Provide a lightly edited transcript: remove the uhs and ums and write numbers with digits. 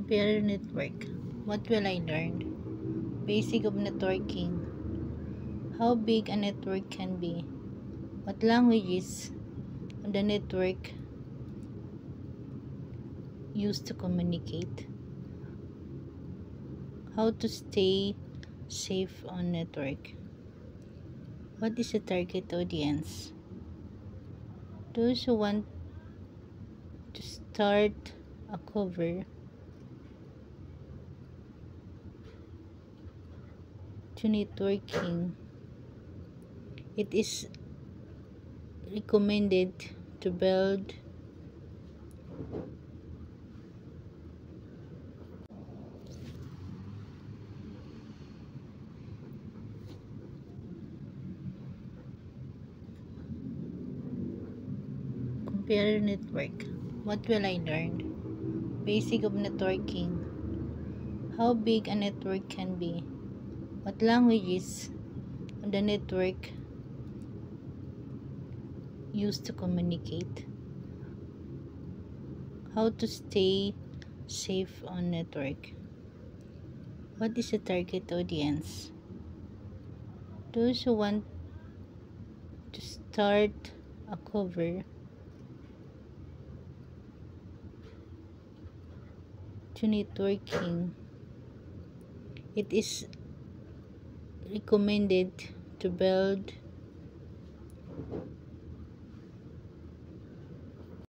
Compare network. What will I learn? Basic of networking. How big a network can be. What languages on the network used to communicate. How to stay safe on network. What is the target audience? Those who want to start a cover to networking. It is recommended to build compare network. What will I learn? Basic of networking. How big a network can be. What languages on the network used to communicate. How to stay safe on network. What is the target audience? Those who want to start a cover to networking. It is recommended to build